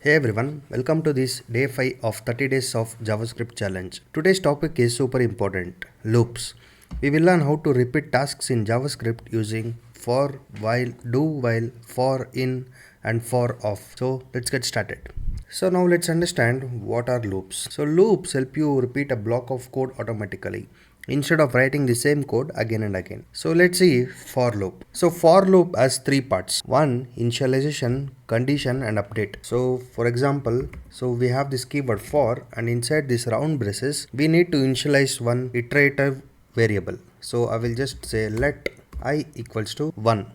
Hey everyone, welcome to this day 5 of 30 days of JavaScript challenge. Today's topic is super important, loops. We will learn how to repeat tasks in JavaScript using for, while, do while, for in and for off. So let's get started. So now let's understand what are loops. So loops help you repeat a block of code automatically instead of writing the same code again and again. So let's see for loop. So for loop has three parts. One, initialization, condition and update. So for example, so we have this keyword for, and inside this round braces we need to initialize one iterative variable. So I will just say let I equals to 1.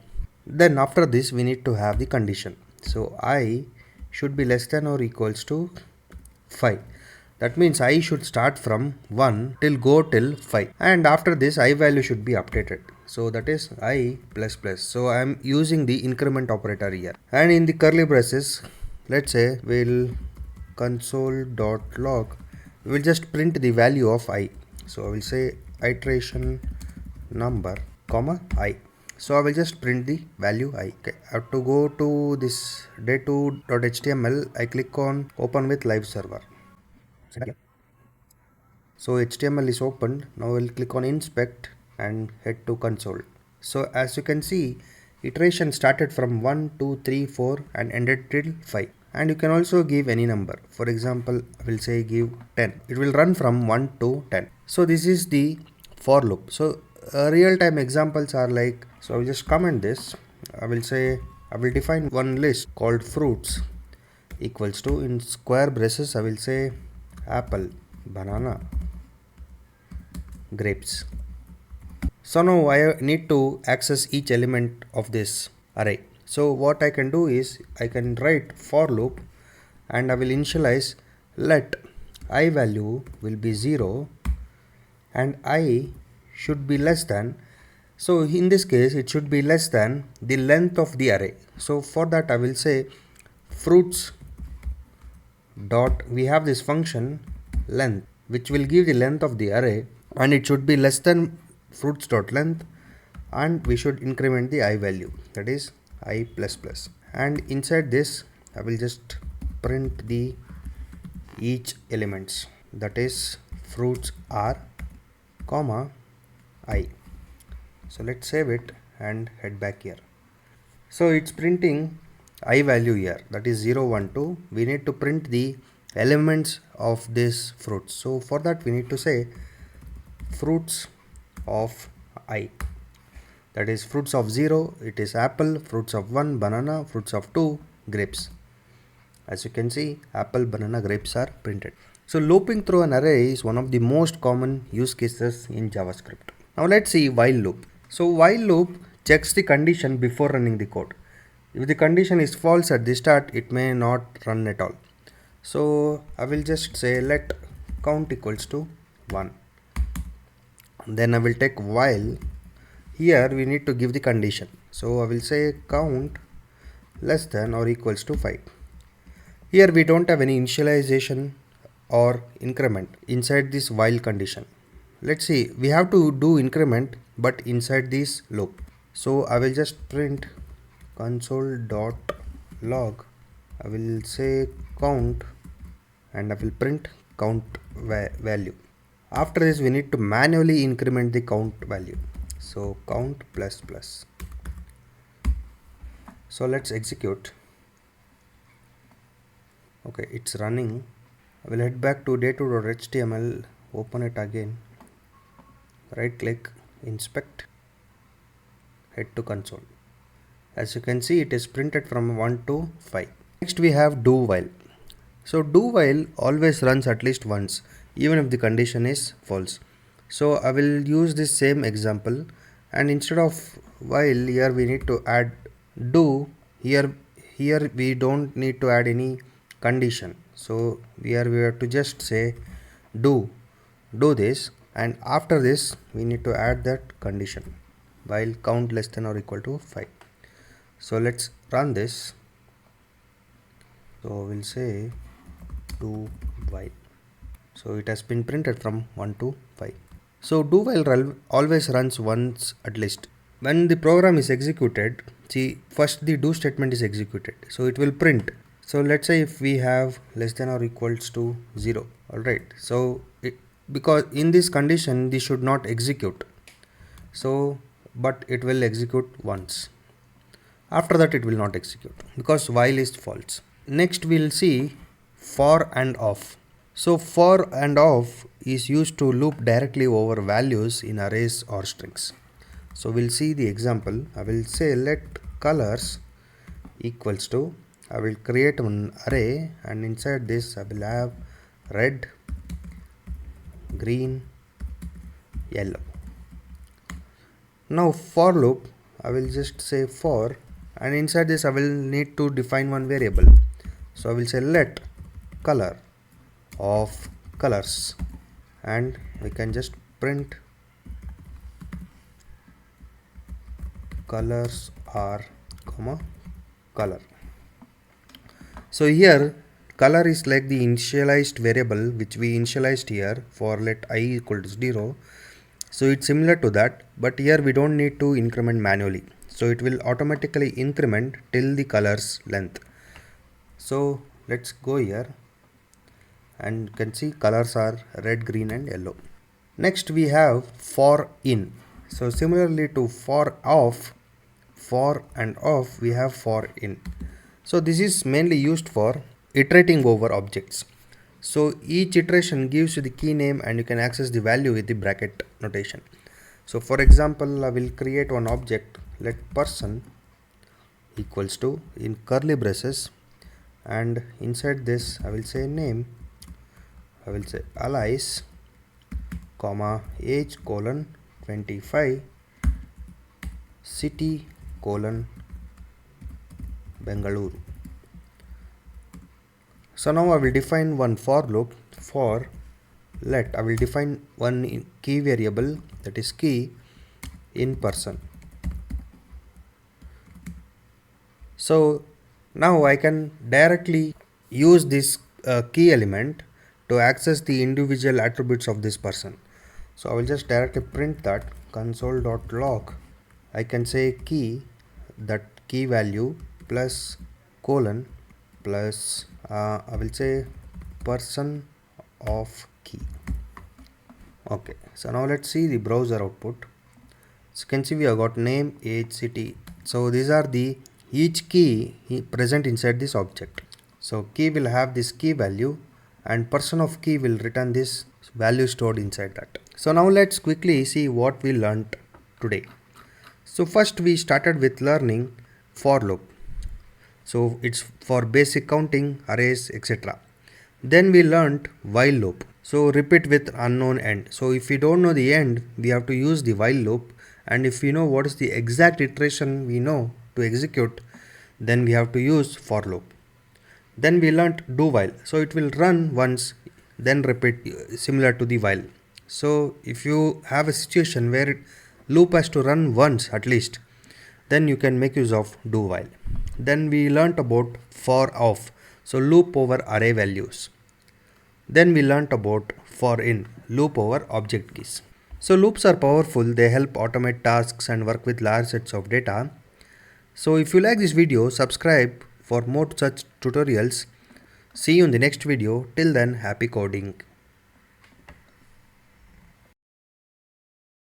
Then after this we need to have the condition. So I should be less than or equals to 5. That means I should start from 1 till go till 5, and after this I value should be updated. So that is I plus plus. So I am using the increment operator here, and in the curly braces let's say we'll console.log, we will just print the value of I. So I will say iteration number comma I. So I will just print the value I. Okay. I have to go to this day2.html. I click on open with live server. So HTML is opened. Now we'll click on inspect and head to console. So as you can see, iteration started from 1, 2, 3, 4 and ended till 5. And you can also give any number. For example, I will say give 10. It will run from 1 to 10. So this is the for loop. So real-time examples are like, so I will just comment this. I will say, I will define one list called fruits equals to, in square braces I will say apple, banana, grapes. So now I need to access each element of this array. So what I can do is I can write for loop and I will initialize let I value will be 0 and I should be less than, so in this case it should be less than the length of the array. So for that I will say fruits dot, we have this function length which will give the length of the array, and it should be less than fruits dot length, and we should increment the I value, that is I plus plus, and inside this I will just print the each elements, that is fruits are comma I. So let's save it and head back here. So it's printing I value here, that is 0, 1, 2. We need to print the elements of this fruits. So for that we need to say fruits of I, that is fruits of 0 it is apple, fruits of 1 banana, fruits of 2 grapes. As you can see, apple, banana, grapes are printed. So looping through an array is one of the most common use cases in JavaScript. Now let's see while loop. So while loop checks the condition before running the code. If the condition is false at the start, it may not run at all. So I will just say let count equals to 1. Then I will take while. Here we need to give the condition. So I will say count less than or equals to 5. Here we don't have any initialization or increment inside this while condition. Let's see, we have to do increment but inside this loop. So I will just print console.log. I will say count and I will print count value. After this we need to manually increment the count value. So count plus plus. So let's execute. Okay, it's running. I will head back to day2.html, open it again, right click, inspect, head to console. As you can see, it is printed from 1 to 5. Next we have do while. So do while always runs at least once, even if the condition is false. So I will use this same example, and instead of while here we need to add do. Here we don't need to add any condition. So here we have to just say do this, and after this we need to add that condition while count less than or equal to 5. So let's run this. So we'll say do while. So it has been printed from 1 to 5. So do while always runs once at least. When the program is executed, see, first the do statement is executed. So it will print So let's say if we have less than or equals to 0. Alright, so because in this condition this should not execute, so but it will execute once. After that it will not execute because while is false. Next we'll see for and of. So for and of is used to loop directly over values in arrays or strings. So we'll see the example. I will say let colors equals to, I will create one array and inside this I will have red, green, yellow. Now for loop I will just say for, and inside this I will need to define one variable. So I will say let color of colors, and we can just print colors are comma color. So here color is like the initialized variable which we initialized here for let I equals 0. So it's similar to that, but here we don't need to increment manually, so it will automatically increment till the color's length. So let's go here and you can see colors are red, green and yellow. Next we have for in. So similarly to for and of we have for in. So this is mainly used for iterating over objects. So each iteration gives you the key name and you can access the value with the bracket notation. So for example, I will create one object, let person equals to in curly braces, and inside this I will say name, I will say alias, comma age colon 25, city colon Bengaluru. So now I will define one for loop for let, I will define one key variable, that is key in person. So now I can directly use this key element to access the individual attributes of this person. So I will just directly print that console.log. I can say key, that key value plus colon plus I will say person of key. Okay, so now let's see the browser output. So you can see we have got name, age, city. So these are the each key present inside this object. So key will have this key value and person of key will return this value stored inside that. So now let's quickly see what we learned today. So first we started with learning for loop. So it's for basic counting, arrays, etc. Then we learned while loop. So repeat with unknown end. So if we don't know the end, we have to use the while loop, and if we know what is the exact iteration we know to execute, then we have to use for loop. Then we learned do while. So it will run once, then repeat, similar to the while. So if you have a situation where loop has to run once at least, then you can make use of do while. Then we learnt about for of, so loop over array values. Then we learnt about for in, loop over object keys. So loops are powerful, they help automate tasks and work with large sets of data. So if you like this video, subscribe for more such tutorials. See you in the next video. Till then, happy coding.